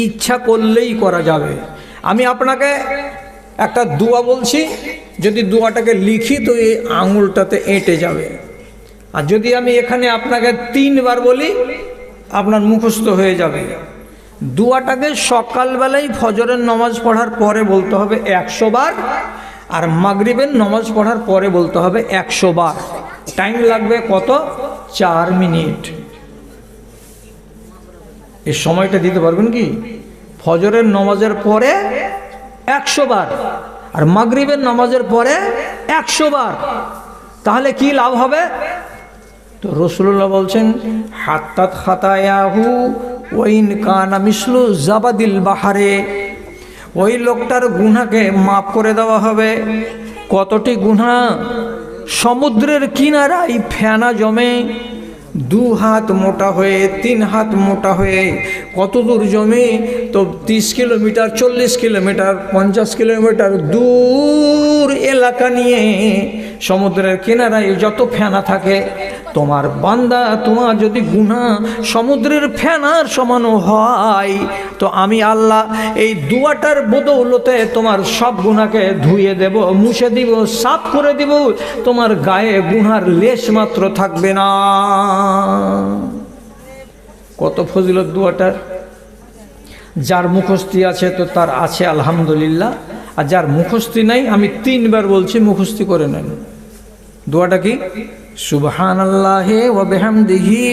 ইচ্ছা করলেই করা যাবে। আমি আপনাকে একটা দোয়া বলছি, যদি দোয়াটাকে লিখি তো এই আঙুলটাতে এঁটে যাবে। আর যদি আমি এখানে আপনাকে 3 বার বলি আপনার মুখস্থ হয়ে যাবে। দোয়াটাকে সকালবেলায় ফজরের নামাজ পড়ার পরে বলতে হবে 100 বার, আর মাগরিবের নামাজ পড়ার পরে বলতে হবে 100 বার। টাইম লাগবে কত? 4 মিনিট। এই সময়টা দিতে পারবেন কি? ফজরের নামাজের পরে 100 বার আর মাগরিবের নামাজের পরে 100 বার। তাহলে কি লাভ হবে? তো রাসূলুল্লাহ বলছেন হাত্তাত খাতায়াহু ওয়াইন কানা মিসলু জাবাদিল বাহারে, ওই লোকটার গুনাহকে মাফ করে দেওয়া হবে। কতটি গুনাহ? সমুদ্রের কিনারায় ফেনা জমে 2 হাত মোটা হয়ে 3 হাত মোটা হয়ে কত দূর জমে? তো 30 কিলোমিটার, 40 কিলোমিটার, 50 কিলোমিটার দূর এলাকা নিয়ে সমুদ্রের কিনারায় যত ফেনা থাকে, তোমার বান্দা তোমার যদি গুনাহ সমুদ্রের ফেনার সমানও হয় তো আমি আল্লাহ এই দুয়াটার বদৌলতে তোমার সব গুনাহকে ধুয়ে দেব, মুছে দিব, সাফ করে দিব, তোমার গায়ে গুনার লেশ মাত্র থাকবে না। কত ফজিলত দুয়াটার! যার মুখস্থি আছে তো তার আছে আলহামদুলিল্লাহ, আর যার মুখস্থি নাই আমি 3 বার বলছি, মুখস্থি করে নেন। দোয়াটা কি? সুবহানাল্লাহি ওয়া বিহামদিহি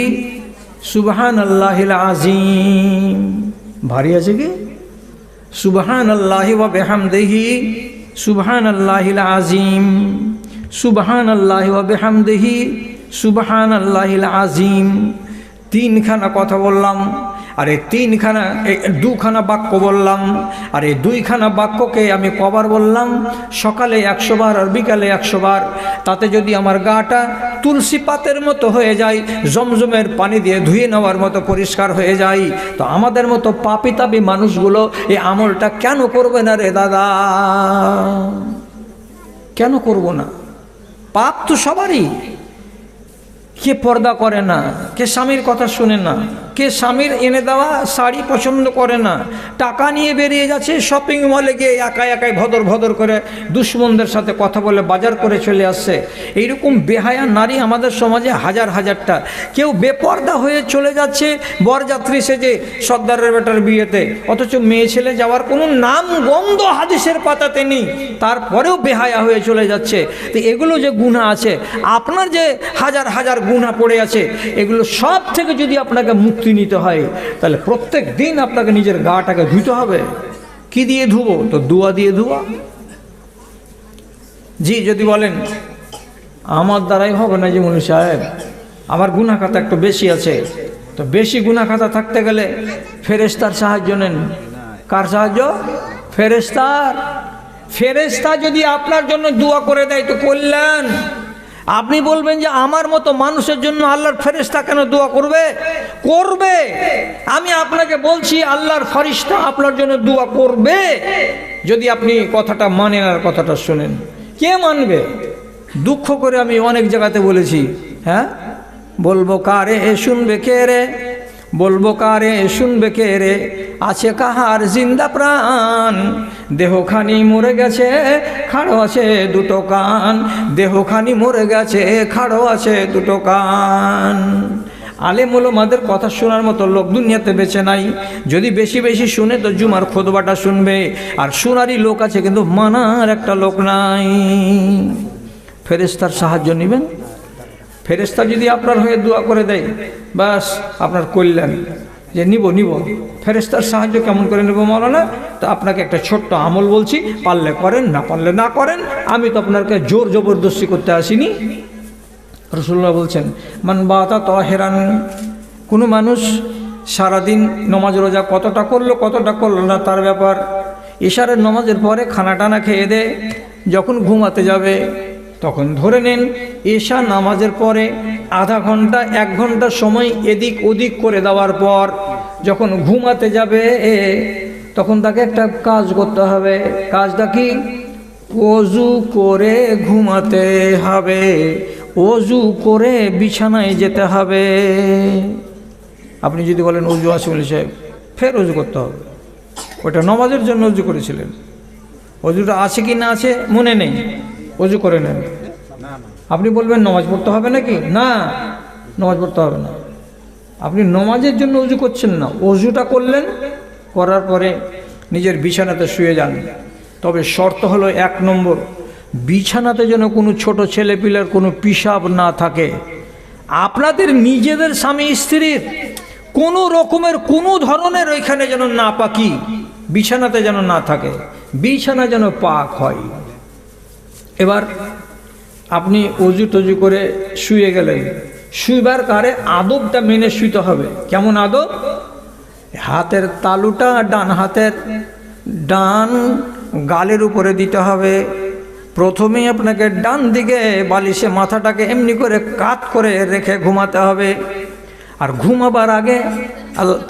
সুবহানাল্লাহিল আযীম। ভারী আছে কি? সুবহানাল্লাহি ওয়া বিহামদিহি সুবহানাল্লাহিল আযীম, সুবহানাল্লাহি ওয়া বিহামদিহি সুবহানাল্লাহিল আযীম। 3খানা কথা বললাম, আর এই 2খানা বাক্য বললাম, আর এই 2খানা বাক্যকে আমি কবার বললাম? সকালে 100 বার আর বিকালে 100 বার। তাতে যদি আমার গাটা তুলসী পাতের মতো হয়ে যায়, জমজমের পানি দিয়ে ধুয়ে নেওয়ার মতো পরিষ্কার হয়ে যায়, তো আমাদের মতো পাপী তাপী মানুষগুলো এই আমলটা কেন করবে না রে দাদা? কেন করব না? পাপ তো সবারই। কে পর্দা করে না? কে স্বামীর কথা শুনে না? কে কে স্বামীর এনে দেওয়া শাড়ি পছন্দ করে না, টাকা নিয়ে বেরিয়ে যাচ্ছে শপিং মলে গিয়ে একাই একাই ভদর ভদর করে দুশ্মনদের সাথে কথা বলে বাজার করে চলে আসছে। এইরকম বেহায়া নারী আমাদের সমাজে হাজার হাজারটা। কেউ বেপর্দা হয়ে চলে যাচ্ছে বরযাত্রী সেজে সর্দারের বেটার বিয়েতে, অথচ মেয়ে ছেলে যাওয়ার কোনো নাম গন্ধ হাদিসের পাতাতে নেই, তারপরেও বেহায়া হয়ে চলে যাচ্ছে। তো এগুলো যে গুনাহ আছে, আপনার যে হাজার হাজার গুনাহ পড়ে আছে, এগুলো সব থেকে যদি আপনাকে মুক্তি নিতে হয়, তাহলে প্রত্যেক দিন আপনাকে নিজের গাটাকে ধুতে হবে। কি দিয়ে ধুবো? তো দুয়া দিয়ে ধোয়া। জি, যদি বলেন আমার দ্বারাই হবে না যে মনি সাহেব, আমার গুনাহ খাতা একটু বেশি আছে, তো বেশি গুনাহ খাতা থাকতে গেলে ফেরেশতার সাহায্য নেন। কার সাহায্য? ফেরেশতার। ফেরেশতা যদি আপনার জন্য দোয়া করে দেয় তো করলেন। আপনি বলবেন যে আমার মতো মানুষের জন্য আল্লাহর ফেরেশতা কেন দোয়া করবে? করবে। আমি আপনাকে বলছি আল্লাহর ফেরেশতা আপনার জন্য দোয়া করবে, যদি আপনি কথাটা মানেন আর কথাটা শোনেন। কে মানবে? দুঃখ করে আমি অনেক জায়গাতে বলেছি, হ্যাঁ, বলবো কারে শুনবে কে রে, বলবো কারে শুনবে কে রে, আছে কাহার জিন্দা প্রাণ, দেহখানি মরে গেছে খাড়ো আছে দুটো কান, দেহখানি মরে গেছে খাড়ো আছে দুটো কান। আলেম ওলামাদের কথা শোনার মতো লোক দুনিয়াতে বেঁচে নাই। যদি বেশি বেশি শুনে তো জুমার খুতবাটা শুনবে, আর শোনারই লোক আছে কিন্তু মানার একটা লোক নাই। ফেরেশতার সাহায্য নেবেন। ফেরেশতা যদি আপনার হয়ে দোয়া করে দেয়, বাস আপনার কল্যাণ। যে নিব ফেরেশতার সাহায্য কেমন করে নেব মাওলানা? তো আপনাকে একটা ছোট্ট আমল বলছি, পারলে করেন, না পারলে না করেন। আমি তো আপনাকে জোর জবরদস্তি করতে আসিনি। রাসূলুল্লাহ বলছেন, মান বাতা তাহিরান, কোনো মানুষ সারাদিন নমাজ রোজা কতটা করলো না তার ব্যাপার। ইশারের নমাজের পরে খানা টানা খেয়ে দে, যখন ঘুমাতে যাবে তখন ধরে নেন এশা নামাজের পরে আধা ঘন্টা 1 ঘন্টা সময় এদিক ওদিক করে দেওয়ার পর যখন ঘুমাতে যাবে, তখন তাকে একটা কাজ করতে হবে। কাজটা কি? ওযু করে ঘুমাতে হবে, ওযু করে বিছানায় যেতে হবে। আপনি যদি বলেন ওযু আছে বলে সাহেব, ফের ওযু করতে হবে। ওটা নামাজের জন্য ওযু করেছিলেন, ওযুটা আছে কি না আছে মনে নেই, ওযু করে নেন। আপনি বলবেন নামাজ পড়তে হবে নাকি? না, নামাজ পড়তে হবে না। আপনি নামাজের জন্য ওযু করছেন না, ওযুটা করলেন, করার পরে নিজের বিছানাতে শুয়ে যান। তবে শর্ত হলো 1 নম্বর, বিছানাতে যেন কোনো ছোট ছেলেপিলার কোনো পিশাব না থাকে। আপনাদের নিজেদের স্বামী স্ত্রীর কোনো রকমের কোনো ধরনের ওইখানে যেন না পাকি বিছানাতে যেন না থাকে, বিছানা যেন পাক হয়। এবার আপনি ওযু টজু করে শুয়ে গেলেন, শুইবার কারে আদবটা মেনে শুইতে হবে। কেমন আদব? হাতের তালুটা ডান হাতের ডান গালের উপরে দিতে হবে। প্রথমেই আপনাকে ডান দিকে বালিশে মাথাটাকে এমনি করে কাত করে রেখে ঘুমাতে হবে। আর ঘুমাবার আগে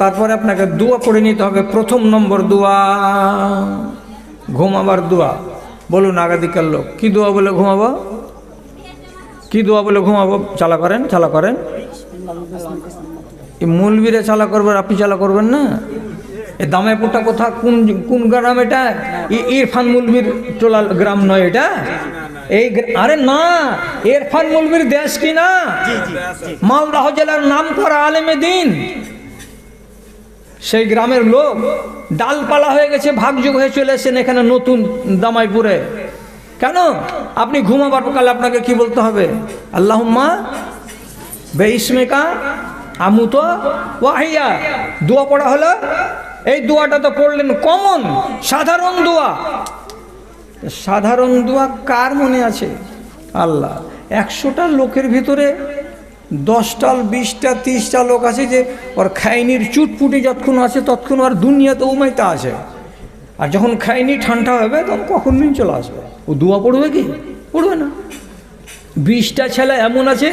তারপরে আপনাকে দোয়া করে নিতে হবে। 1 নম্বর দোয়া, ঘুমাবার দোয়া। বলুন আগাদিকার লোক, কি দোয়া বলে ঘুমাবো? কি দোয়া বলে ঘুমাবো? চালা করেন। এই মৌলবীরা চালা করবেন, আপনি চালা করবেন না? এ দামাইপুরটা কোথা, কোন গ্রাম এটা? ইরফান মৌলবীর টোলা গ্রাম নয় এটা? এই আরে না, ইরফান মৌলবীর দেশ কি না? মালদহ জেলার নাম করা আলেমে দিন। সেই গ্রামের লোক ডালপালা হয়ে গেছে, ভাগযোগ হয়ে চলে এসেছেন এখানে নতুন দামাইপুরে। কেন? আপনি ঘুমাবার কালে আপনাকে কি বলতে হবে? আল্লাহুম্মা বেইসমিকা আমুত ওয়াহিয়া। দোয়া পড়া হলো, এই দোয়াটা তো পড়লেন কমন সাধারণ দোয়া। সাধারণ দোয়া কার মনে আছে? আল্লাহ। 100টা লোকের ভিতরে 10টা 20টা 30টা লোক আছে যে ওর খাইনির চুটপুটি যতক্ষণ আছে ততক্ষণ আর দুনিয়াতে উমাইতে আছে, আর যখন খাইনি ঠান্ডা হবে তখন কখন নিন চলে আসবে। ও দোয়া পড়বে কি? পড়বে না। 20টা ছেলে এমন আছে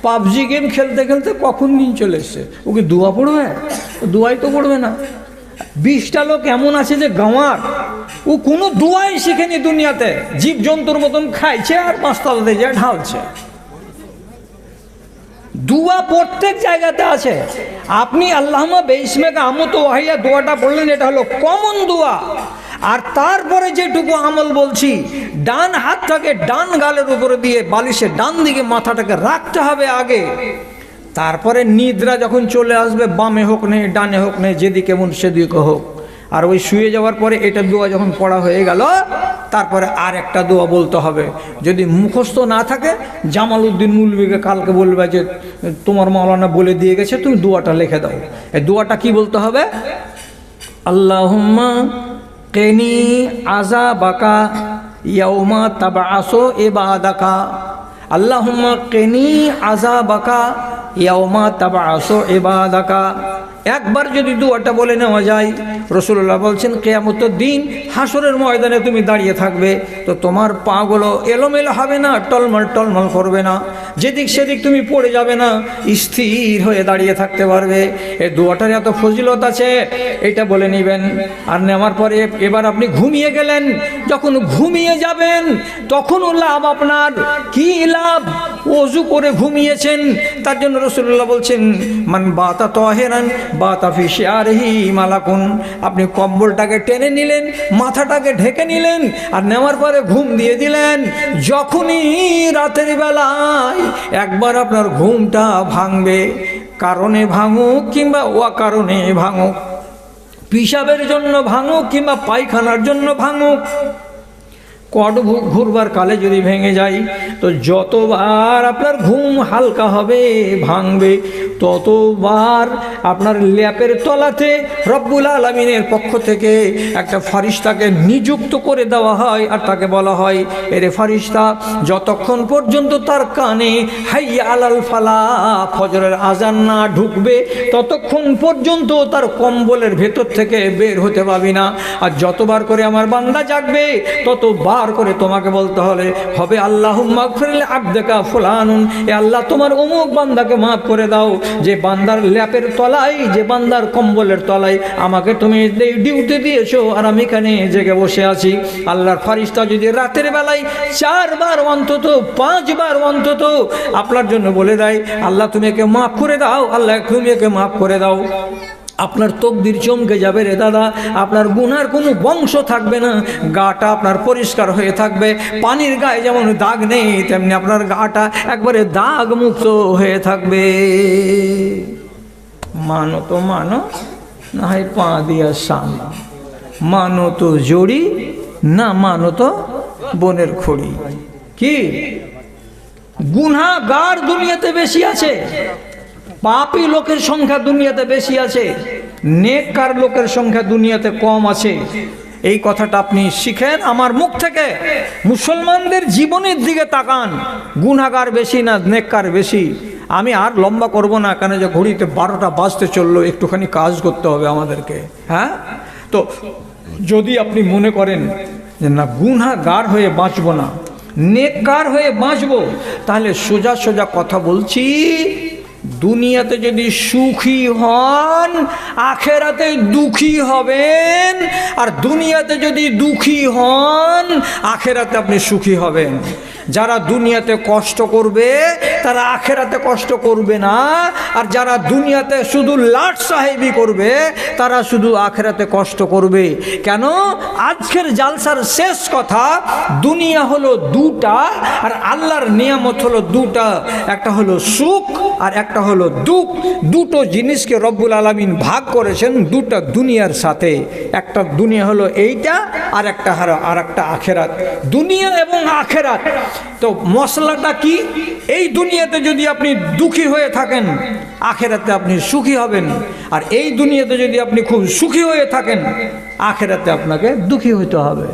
পাবজি গেম খেলতে খেলতে কখন নিন চলে এসছে, ওকে দোয়া পড়বে? দোয়াই তো পড়বে না। 20টা লোক এমন আছে যে গাঁওয়ার, ও কোনো দোয়াই শিখেনি দুনিয়াতে, জীবজন্তুর মতন খাইছে আর পাঁচতলাতে যায় ঢালছে। দুয়া প্রত্যেক জায়গাতে আছে। আপনি আল্লাহুম্মা বিইসমিকা আমুতু ওয়া আহইয়া দোয়াটা বললেন, এটা হলো কমন দোয়া। আর তারপরে যেটুকু আমল বলছি, ডান হাতটাকে ডান গালের উপরে দিয়ে বালিশের ডান দিকে মাথাটাকে রাখতে হবে আগে। তারপরে নিদ্রা যখন চলে আসবে, বামে হোক নেই ডানে হোক নেই, যেদিকে মন সেদিকে হোক, আর ওই শুয়ে যাওয়ার পরে এটা দোয়া যখন পড়া হয়ে গেল, তারপরে আর একটা দোয়া বলতে হবে। যদি মুখস্থ না থাকে, জামাল উদ্দিন মুলবিকে কালকে বলবে যে তোমার মাওলানা বলে দিয়ে গেছে, তুমি দোয়াটা লিখে দাও। এই দোয়াটা কি বলতে হবে? আল্লাহুম্মা কিনি আযাবাকা ইয়াউমা তাবআসু ইবাদাকা। আল্লাহুম্মা কিনি আযাবাকা ইয়াউমা তাবআসু ইবাদাকা। একবার যদি দুয়াটা বলে নেওয়া যায়, রাসূলুল্লাহ বলছেন কিয়ামতের দিন হাসরের ময়দানে তুমি দাঁড়িয়ে থাকবে, তো তোমার পাগুলো এলোমেলো হবে না, টলমল টলমল করবে না, যেদিক সেদিক তুমি পড়ে যাবে না, স্থির হয়ে দাঁড়িয়ে থাকতে পারবে। এই দুয়াটার এত ফজিলত আছে, এটা বলে নেবেন। আর নেওয়ার পরে এবার আপনি ঘুমিয়ে গেলেন, যখন ঘুমিয়ে যাবেন তখনও লাভ আপনার। কি লাভ? ওযু করে ঘুমিয়েছেন, তার জন্য রাসূলুল্লাহ বলছেন মান বাতা তাহিরান বাতা ফি শিআরিহি মালাকুন। আপনি কম্বলটাকে টেনে নিলেন, মাথাটাকে ঢেকে নিলেন, আর নেওয়ার পরে ঘুম দিয়ে দিলেন। যখনই রাতের বেলায় একবার আপনার ঘুমটা ভাঙবে, কারণে ভাঙুক কিংবা অকারণে ভাঙুক, পিশাবের জন্য ভাঙুক কিংবা পায়খানার জন্য ভাঙুক, কট ঘুরবার কালে যদি ভেঙে যায়, তো যতবার আপনার ঘুম হালকা হবে ভাঙবে, ততবার আপনার ল্যাপের তলাতে রব্বুল আলামিনের পক্ষ থেকে একটা ফারিস্তাকে নিযুক্ত করে দেওয়া হয়, আর তাকে বলা হয়, এরে ফারিস্তা, যতক্ষণ পর্যন্ত তার কানে হাইয়া আলাল ফালাহ ফজরের আজান না ঢুকবে, ততক্ষণ পর্যন্ত তার কম্বলের ভেতর থেকে বের হতে পাবি না। আর যতবার করে আমার বান্দা জাগবে, ততবার করে তোমাকে বলতে হবে আল্লাহুম্মা গফির আবদাকা ফুলানুন, এ আল্লাহ তোমার অমুক বান্দাকে মাফ করে দাও, যে বান্দার ল্যাপের তলায়, যে বান্দার কম্বলের তলায় আমাকে তুমি ডিউটি দিয়েছো, আর আমি এখানে জেগে বসে আছি। আল্লাহর ফারিস্তা যদি রাতের বেলায় 4 বার অন্তত 5 বার অন্তত আপনার জন্য বলে দেয়, আল্লাহ তুমি একে মাফ করে দাও, আল্লাহ তুমি একে মাফ করে দাও, আপনার তকদির চমকে যাবে রে দাদা। আপনার গুনার কোনো বংশ থাকবে না, গাটা আপনার পরিষ্কার হয়ে থাকবে। পানির গায়ে যেমন দাগ নেই, তেমনি আপনার গাটা একবারে দাগ মুক্ত হয়ে থাকবে। মানো তো মানো, না হয় পা দিয়া সামলা, মানো তো জড়ি, না মানো তো বনের খড়ি। কি গুনাহগার দুনিয়াতে বেশি আছে, পাপী লোকের সংখ্যা দুনিয়াতে বেশি আছে, নেককার লোকের সংখ্যা দুনিয়াতে কম আছে। এই কথাটা আপনি শিখেন আমার মুখ থেকে। মুসলমানদের জীবনের দিকে তাকান, গুনাহগার বেশি না নেককার বেশি? আমি আর লম্বা করব না, কেন যে ঘড়িতে 12টা বাজতে চললো, একটুখানি কাজ করতে হবে আমাদেরকে। হ্যাঁ, তো যদি আপনি মনে করেন যে না গুনাহগার হয়ে বাঁচব না, নেককার হয়ে বাঁচব, তাহলে সোজা সোজা কথা বলছি, দুনিয়াতে যদি সুখী হন, আখেরাতে দুঃখী হবেন। আর দুনিয়াতে যদি দুঃখী হন, আখেরাতে আপনি সুখী হবেন। যারা দুনিয়াতে কষ্ট করবে তারা আখেরাতে কষ্ট করবে না, আর যারা দুনিয়াতে শুধু লাট সাহেবি করবে তারা শুধু আখেরাতে কষ্ট করবে। কেন? আজকের জালসার শেষ কথা, দুনিয়া হলো দুটা, আর আল্লাহর নিয়ামত হলো দুটা, একটা হলো সুখ আর একটা হলো দুঃখ। দুটো জিনিসকে রব্বুল আলামিন ভাগ করেছেন দুটা দুনিয়ার সাথে। একটা দুনিয়া হলো এইটা, আর একটা আখেরাত। দুনিয়া এবং আখেরাত, তো মশলাটা কি? এই দুনিয়াতে যদি আপনি দুঃখী হয়ে থাকেন, আখেরাতে আপনি সুখী হবেন। আর এই দুনিয়াতে যদি আপনি খুব সুখী হয়ে থাকেন, আখেরাতে আপনাকে দুঃখী হতে হবে।